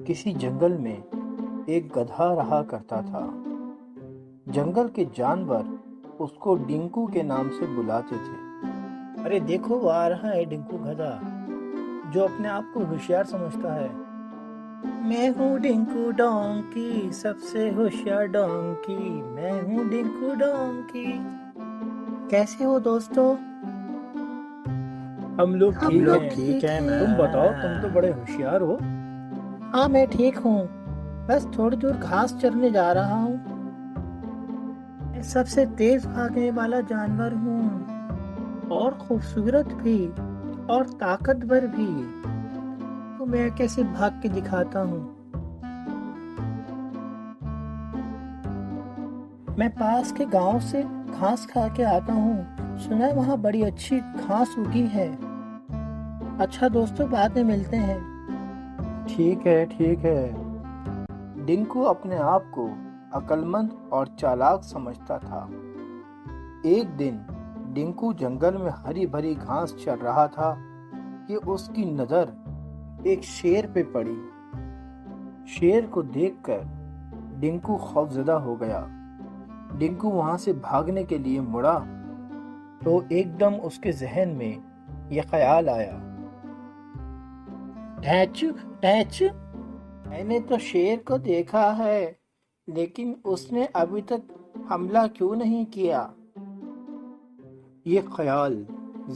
کسی جنگل میں ایک گدھا رہا کرتا تھا۔ جنگل کے جانور اس کو ڈنکو کے نام سے بلاتے تھے۔ ارے دیکھو، وہ آ رہا ہے ڈنکو گدھا، جو اپنے آپ کو ہوشیار سمجھتا ہے۔ میں ہوں ڈنکو ڈونکی، سب سے ہوشیار ڈونکی، میں ہوں ڈنکو ڈونکی۔ کیسے ہو دوستو؟ ہم لوگ ٹھیک ہیں۔ تم بتاؤ، تم تو بڑے ہوشیار ہو۔ ہاں میں ٹھیک ہوں، بس تھوڑی دور گھاس چرنے جا رہا ہوں۔ میں سب سے تیز بھاگنے والا جانور ہوں، اور خوبصورت بھی اور طاقتور بھی۔ تو میں کیسے بھاگ کے دکھاتا ہوں۔ میں پاس کے گاؤں سے گھاس کھا کے آتا ہوں، سنا ہے وہاں بڑی اچھی گھاس اگی ہے۔ اچھا دوستو، بعد میں ملتے ہیں۔ ٹھیک ہے۔ ڈنکو اپنے آپ کو عقل مند اور چالاک سمجھتا تھا۔ ایک دن ڈنکو جنگل میں ہری بھری گھاس چر رہا تھا کہ اس کی نظر ایک شیر پہ پڑی۔ شیر کو دیکھ کر ڈنکو خوفزدہ ہو گیا۔ ڈنکو وہاں سے بھاگنے کے لیے مڑا تو ایک دم اس کے ذہن میں یہ خیال آیا، ڈھیچ، میں نے تو شیر کو دیکھا ہے، لیکن اس نے ابھی تک حملہ کیوں نہیں کیا؟ یہ خیال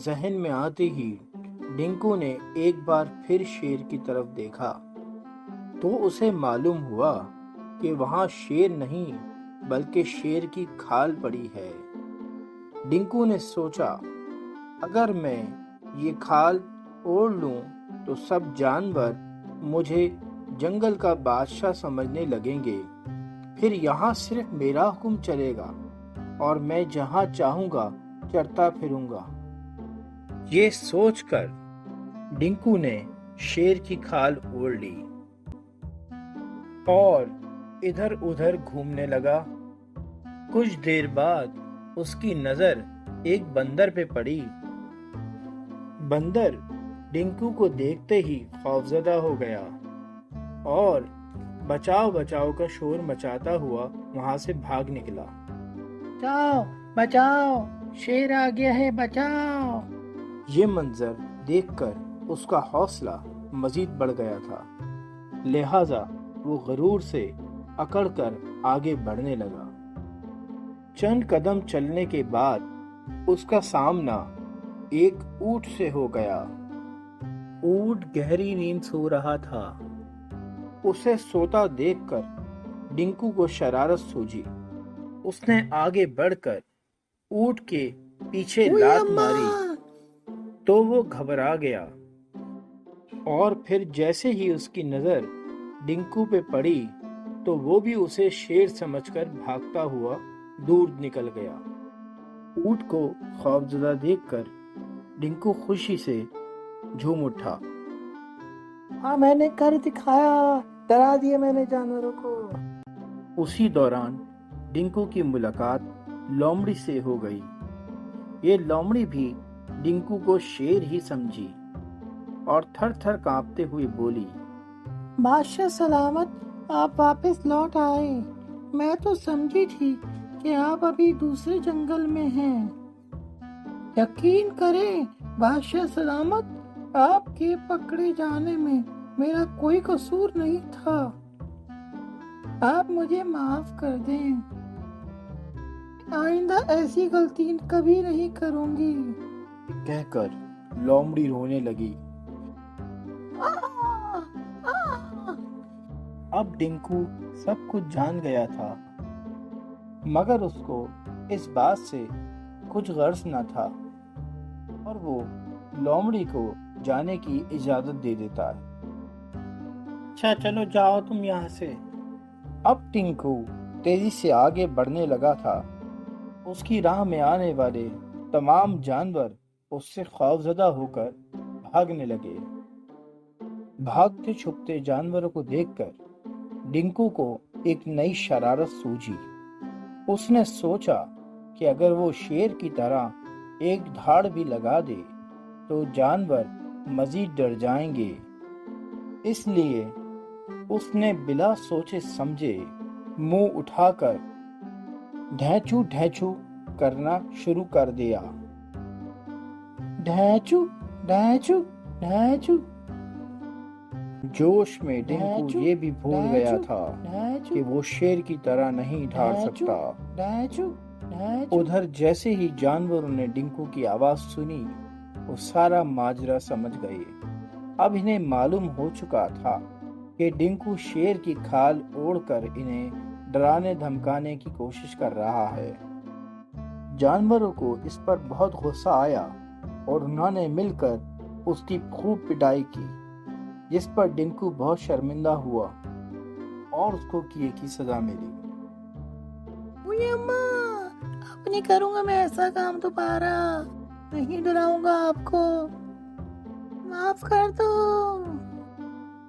ذہن میں آتے ہی ڈنکو نے ایک بار پھر شیر کی طرف دیکھا تو اسے معلوم ہوا کہ وہاں شیر نہیں بلکہ شیر کی کھال پڑی ہے۔ ڈنکو نے سوچا، اگر میں یہ کھال اوڑھ لوں تو سب جانور مجھے جنگل کا بادشاہ سمجھنے لگیں گے، پھر یہاں صرف میرا حکم چلے گا اور میں جہاں چاہوں گا چرتا پھروں گا۔ یہ سوچ کر ڈنکو نے شیر کی کھال اوڑھ لی اور ادھر ادھر گھومنے لگا۔ کچھ دیر بعد اس کی نظر ایک بندر پہ پڑی۔ بندر ڈنکو کو دیکھتے ہی خوفزدہ ہو گیا اور بچاؤ کا شور مچاتا ہوا وہاں سے بھاگ نکلا۔ بچاؤ، شیر آ گیا ہے، بچاؤ۔ یہ منظر دیکھ کر اس کا حوصلہ مزید بڑھ گیا تھا، لہٰذا وہ غرور سے اکڑ کر آگے بڑھنے لگا۔ چند قدم چلنے کے بعد اس کا سامنا ایک اونٹ سے ہو گیا۔ اونٹ گہری نیند سو رہا تھا۔ اسے سوتا دیکھ کر ڈنکو کو شرارت سوجی۔ اس نے آگے بڑھ کر اونٹ کے پیچھے لات ماری تو وہ گھبرا گیا، اور پھر جیسے ہی اس کی نظر ڈنکو پہ پڑی تو وہ بھی اسے شیر سمجھ کر بھاگتا ہوا دور نکل گیا۔ اونٹ کو خوفزدہ دیکھ کر ڈنکو خوشی سے جھوم اٹھا۔ ہاں، میں نے کر دکھایا، ڈرا دیا میں نے جانوروں کو۔ اسی دوران ڈنکو کی ملاقات لومڑی سے ہو گئی۔ یہ لومڑی بھی ڈنکو کو شیر ہی سمجھی اور تھر تھر کانپتے ہوئے بولی، بادشاہ سلامت، آپ واپس لوٹ آئے۔ میں تو سمجھی تھی کہ آپ ابھی دوسرے جنگل میں ہیں۔ یقین کریں بادشاہ سلامت، آپ کے پکڑے جانے میں میرا کوئی قصور نہیں تھا۔ آپ مجھے معاف کر دیں، آئندہ ایسی غلطی کبھی نہیں کروں گی۔ کہہ کر لومڑی رونے لگی۔ اب ڈنکو سب کچھ جان گیا تھا، مگر اس کو اس بات سے کچھ غرض نہ تھا، اور وہ لومڑی کو جانے کی اجازت دے دیتا ہے۔ اچھا چلو جاؤ تم یہاں سے۔ اب ڈنکو تیزی سے آگے بڑھنے لگا تھا۔ اس کی راہ میں آنے والے تمام جانور اس سے خوفزدہ ہو کر بھاگنے لگے۔ بھاگتے چھپتے جانوروں کو دیکھ کر ڈنکو کو ایک نئی شرارت سوجی۔ اس نے سوچا کہ اگر وہ شیر کی طرح ایک دھاڑ بھی لگا دے تو جانور مزید ڈر جائیں گے، اس لیے اس نے بلا سوچے سمجھے منہ اٹھا کر ڈھیچو ڈھیچو کرنا شروع کر دیا۔ ڈھیچو ڈھیچو ڈھیچو۔ جوش میں ڈنکو یہ بھی بھول گیا تھا کہ وہ شیر کی طرح نہیں ڈھاڑ سکتا۔ ادھر جیسے ہی جانوروں نے ڈنکو کی آواز سنی وہ سارا ماجرا سمجھ گئے۔ اب انہیں معلوم ہو چکا تھا کہ ڈنکو شیر کی کھال اوڑھ کر انہیں ڈرانے دھمکانے کی کوشش کر رہا ہے۔ جانوروں کو اس پر بہت غصہ آیا اور انہوں نے مل کر اس کی خوب پٹائی کی، جس پر ڈنکو بہت شرمندہ ہوا اور اس کو کیے کی سزا ملی۔ اب نہیں کروں گا میں ایسا کام دوبارہ، نہیں ڈراؤں گا آپ کو، معاف کر دو